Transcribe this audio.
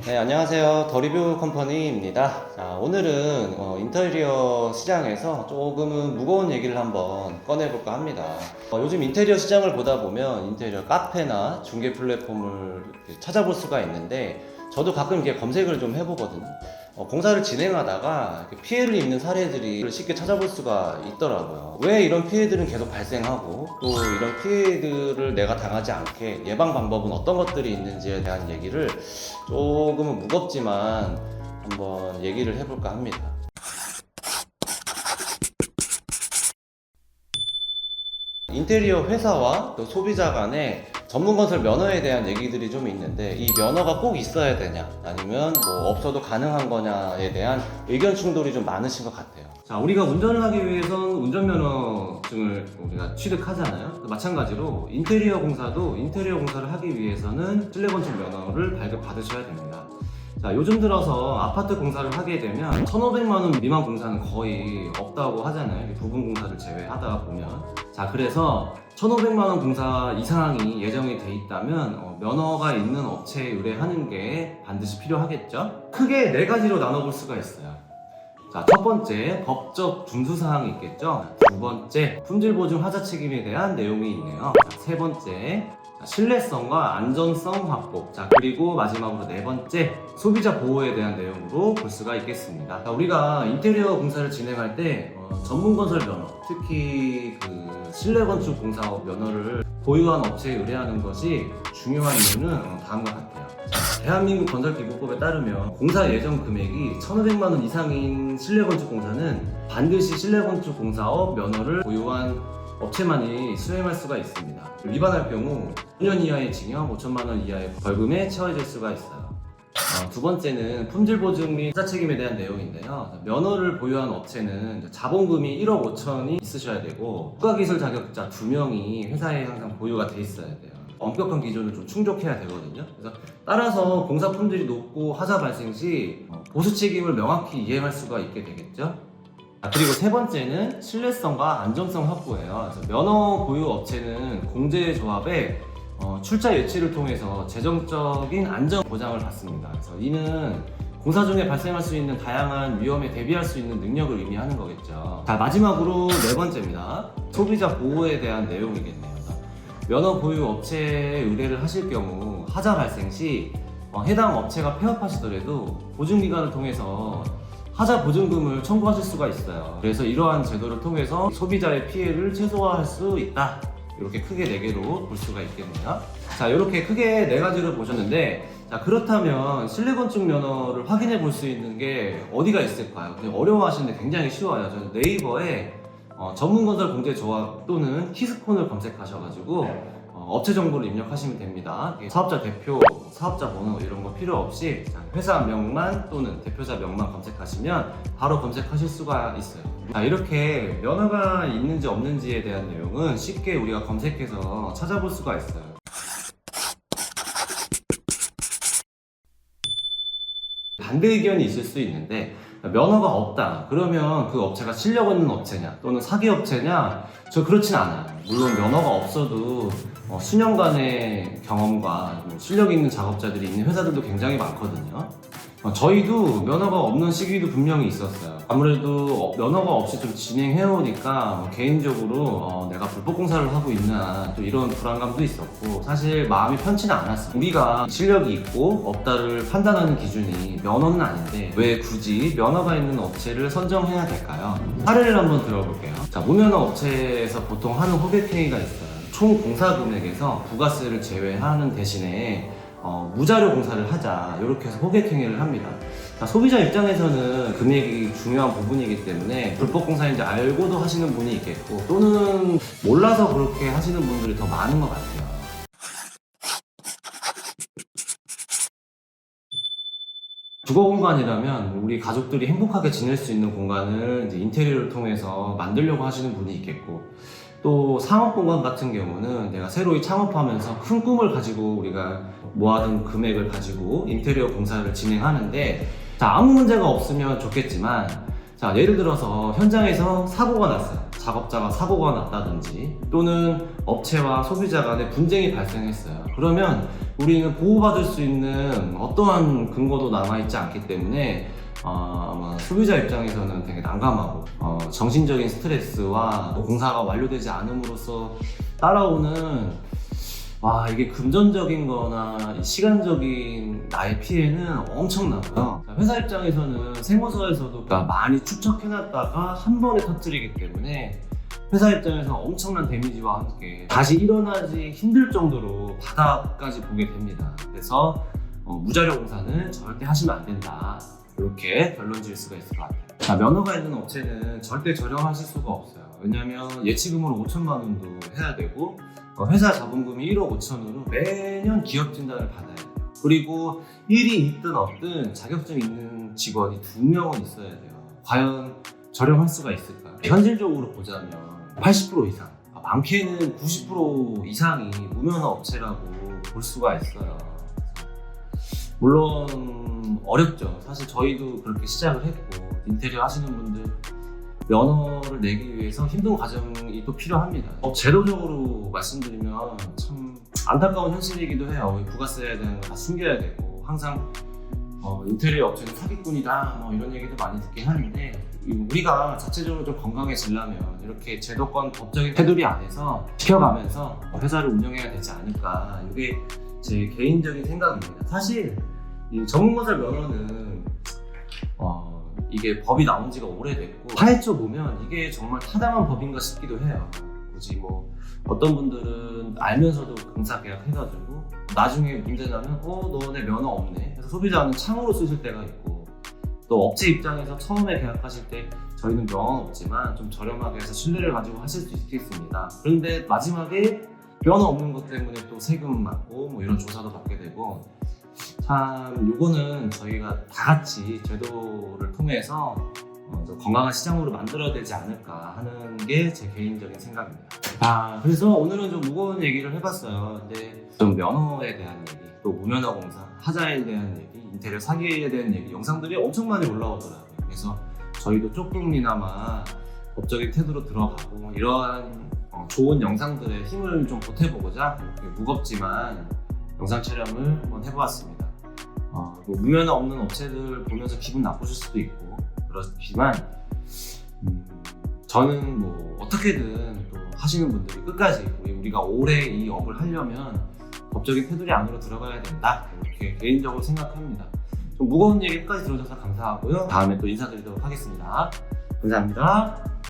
네, 안녕하세요. 더리뷰 컴퍼니입니다. 자, 오늘은 인테리어 시장에서 조금은 무거운 얘기를 한번 꺼내볼까 합니다. 요즘 인테리어 시장을 보다 보면 인테리어 카페나 중개 플랫폼을 이렇게 찾아볼 수가 있는데, 저도 가끔 이렇게 검색을 좀 해보거든요. 공사를 진행하다가 이렇게 피해를 입는 사례들이 쉽게 찾아볼 수가 있더라고요. 왜 이런 피해들은 계속 발생하고, 또 이런 피해들을 내가 당하지 않게 예방 방법은 어떤 것들이 있는지에 대한 얘기를 조금은 무겁지만 한번 얘기를 해볼까 합니다. 인테리어 회사와 또 소비자 간에 전문건설 면허에 대한 얘기들이 좀 있는데, 이 면허가 꼭 있어야 되냐 아니면 뭐 없어도 가능한 거냐에 대한 의견 충돌이 좀 많으신 것 같아요. 자, 우리가 운전을 하기 위해선 운전면허증을 우리가 취득하잖아요. 마찬가지로 인테리어 공사도 인테리어 공사를 하기 위해서는 실내건축 면허를 발급받으셔야 됩니다. 자, 요즘 들어서 아파트 공사를 하게 되면 1,500만 원 미만 공사는 거의 없다고 하잖아요. 부분 공사를 제외하다 보면. 자, 그래서 1,500만 원 공사 이상이 예정이 돼 있다면 면허가 있는 업체에 의뢰하는 게 반드시 필요하겠죠. 크게 4가지로 나눠볼 수가 있어요. 자, 첫 번째, 법적 준수사항이 있겠죠. 두 번째, 품질 보증 하자 책임에 대한 내용이 있네요. 자, 세 번째, 신뢰성과 안전성 확보. 자, 그리고 마지막으로 4번째, 소비자 보호에 대한 내용으로 볼 수가 있겠습니다. 자, 우리가 인테리어 공사를 진행할 때 전문건설 면허, 특히 실내 건축 공사업 면허를 보유한 업체에 의뢰하는 것이 중요한 이유는 다음과 같아요. 대한민국 건설기구법에 따르면 공사 예정 금액이 1,500만 원 이상인 실내 건축 공사는 반드시 실내 건축 공사업 면허를 보유한 업체만이 수행할 수가 있습니다. 위반할 경우 5년 이하의 징역, 5천만 원 이하의 벌금에 처해질 수가 있어요. 두 번째는 품질 보증 및 하자 책임에 대한 내용인데요. 면허를 보유한 업체는 자본금이 1억 5천이 있으셔야 되고, 국가기술 자격자 2명이 회사에 항상 보유가 돼 있어야 돼요. 엄격한 기준을 좀 충족해야 되거든요. 그래서 따라서 공사 품질이 높고 하자 발생 시 보수 책임을 명확히 이행할 수가 있게 되겠죠. 그리고 세 번째는 신뢰성과 안정성 확보예요. 그래서 면허 보유 업체는 공제조합에 출자 예치를 통해서 재정적인 안전 보장을 받습니다. 그래서 이는 공사 중에 발생할 수 있는 다양한 위험에 대비할 수 있는 능력을 의미하는 거겠죠. 자, 마지막으로 4번째입니다. 소비자 보호에 대한 내용이겠네요. 면허 보유 업체에 의뢰를 하실 경우 하자 발생 시 해당 업체가 폐업하시더라도 보증기관을 통해서 하자 보증금을 청구하실 수가 있어요. 그래서 이러한 제도를 통해서 소비자의 피해를 최소화할 수 있다. 이렇게 크게 4개로 볼 수가 있겠네요. 자, 이렇게 크게 4가지를 보셨는데, 자, 그렇다면 실내건축 면허를 확인해 볼 수 있는 게 어디가 있을까요? 어려워하시는데 굉장히 쉬워요. 저는 네이버에 전문건설공제조합 또는 키스콘을 검색하셔가지고 업체 정보를 입력하시면 됩니다. 사업자 대표, 사업자 번호 이런 거 필요 없이 회사 명만 또는 대표자 명만 검색하시면 바로 검색하실 수가 있어요. 이렇게 면허가 있는지 없는지에 대한 내용은 쉽게 우리가 검색해서 찾아볼 수가 있어요. 반대 의견이 있을 수 있는데, 면허가 없다 그러면 그 업체가 실력 없는 업체냐 또는 사기 업체냐, 저 그렇진 않아요. 물론 면허가 없어도 수년간의 경험과 실력 있는 작업자들이 있는 회사들도 굉장히 많거든요. 저희도 면허가 없는 시기도 분명히 있었어요. 아무래도 면허가 없이 좀 진행해오니까 개인적으로 내가 불법 공사를 하고 있나 또 이런 불안감도 있었고, 사실 마음이 편치는 않았어요. 우리가 실력이 있고 없다를 판단하는 기준이 면허는 아닌데 왜 굳이 면허가 있는 업체를 선정해야 될까요? 사례를 한번 들어볼게요. 자, 무면허 업체에서 보통 하는 호객행위가 있어요. 총 공사 금액에서 부가세를 제외하는 대신에 무자료 공사를 하자, 이렇게 해서 호객행위를 합니다. 자, 소비자 입장에서는 금액이 중요한 부분이기 때문에 불법 공사인지 알고도 하시는 분이 있겠고, 또는 몰라서 그렇게 하시는 분들이 더 많은 것 같아요. 주거 공간이라면 우리 가족들이 행복하게 지낼 수 있는 공간을 이제 인테리어를 통해서 만들려고 하시는 분이 있겠고, 또 상업 공간 같은 경우는 내가 새로이 창업하면서 큰 꿈을 가지고 우리가 모아둔 금액을 가지고 인테리어 공사를 진행하는데, 자, 아무 문제가 없으면 좋겠지만, 자, 예를 들어서 현장에서 사고가 났어요. 작업자가 사고가 났다든지 또는 업체와 소비자 간에 분쟁이 발생했어요. 그러면 우리는 보호받을 수 있는 어떠한 근거도 남아있지 않기 때문에 아마 소비자 입장에서는 되게 난감하고 정신적인 스트레스와 공사가 완료되지 않음으로써 따라오는 이게 금전적인 거나 시간적인 나의 피해는 엄청나고요. 회사 입장에서는 세무서에서도 많이 축적해놨다가 한 번에 터뜨리기 때문에 회사 입장에서 엄청난 데미지와 함께 다시 일어나지 힘들 정도로 바닥까지 보게 됩니다. 그래서 무자료 공사는 절대 하시면 안 된다. 이렇게 결론 지을 수가 있을 것 같아요. 면허가 있는 업체는 절대 저렴하실 수가 없어요. 왜냐하면 예치금으로 5천만 원도 해야 되고 회사 자본금이 1억 5천으로 매년 기업 진단을 받아야 돼요. 그리고 일이 있든 없든 자격증 있는 직원이 2명은 있어야 돼요. 과연 저렴할 수가 있을까? 현실적으로 보자면 80% 이상, 많게는 90% 이상이 무면허 업체라고 볼 수가 있어요. 물론 어렵죠. 사실 저희도 그렇게 시작을 했고 인테리어 하시는 분들 면허를 내기 위해서 힘든 과정이 또 필요합니다. 제도적으로 말씀드리면 참 안타까운 현실이기도 해요. 부가세에 대한 거 다 숨겨야 되고 항상 인테리어 업체는 사기꾼이다 이런 얘기도 많이 듣긴 하는데 우리가 자체적으로 좀 건강해지려면 이렇게 제도권 법적인 테두리 안에서 지켜가면서 회사를 운영해야 되지 않을까, 이게 제 개인적인 생각입니다. 사실 이 전문건설 면허는 이게 법이 나온 지가 오래됐고 파헤쳐 보면 이게 정말 타당한 법인가 싶기도 해요. 굳이 어떤 분들은 알면서도 공사 계약 해가지고 나중에 문제 나면 너네 면허 없네 그래서 소비자는 창으로 쓰실 때가 있고, 또 업체 입장에서 처음에 계약하실 때 저희는 면허는 없지만 좀 저렴하게 해서 신뢰를 가지고 하실 수 있겠습니다. 그런데 마지막에 면허 없는 것 때문에 또 세금 맞고 이런 조사도 받게 되고, 참 요거는 저희가 다 같이 제도를 통해서 건강한 시장으로 만들어야 되지 않을까 하는 게 제 개인적인 생각입니다. 그래서 오늘은 좀 무거운 얘기를 해봤어요. 근데 좀 면허에 대한 얘기, 또 무면허 공사, 하자에 대한 얘기, 인테리어 사기에 대한 얘기 영상들이 엄청 많이 올라오더라고요. 그래서 저희도 조금이나마 법적인 태도로 들어가고 이러한 좋은 영상들에 힘을 좀 보태보고자 이렇게 무겁지만 영상 촬영을 한번 해보았습니다. 무면허 없는 업체들 보면서 기분 나쁘실 수도 있고 그렇지만 저는 어떻게든 또 하시는 분들이 끝까지 우리가 오래 이 업을 하려면 법적인 테두리 안으로 들어가야 된다, 이렇게 개인적으로 생각합니다. 좀 무거운 얘기 끝까지 들어주셔서 감사하고요. 다음에 또 인사드리도록 하겠습니다. 감사합니다.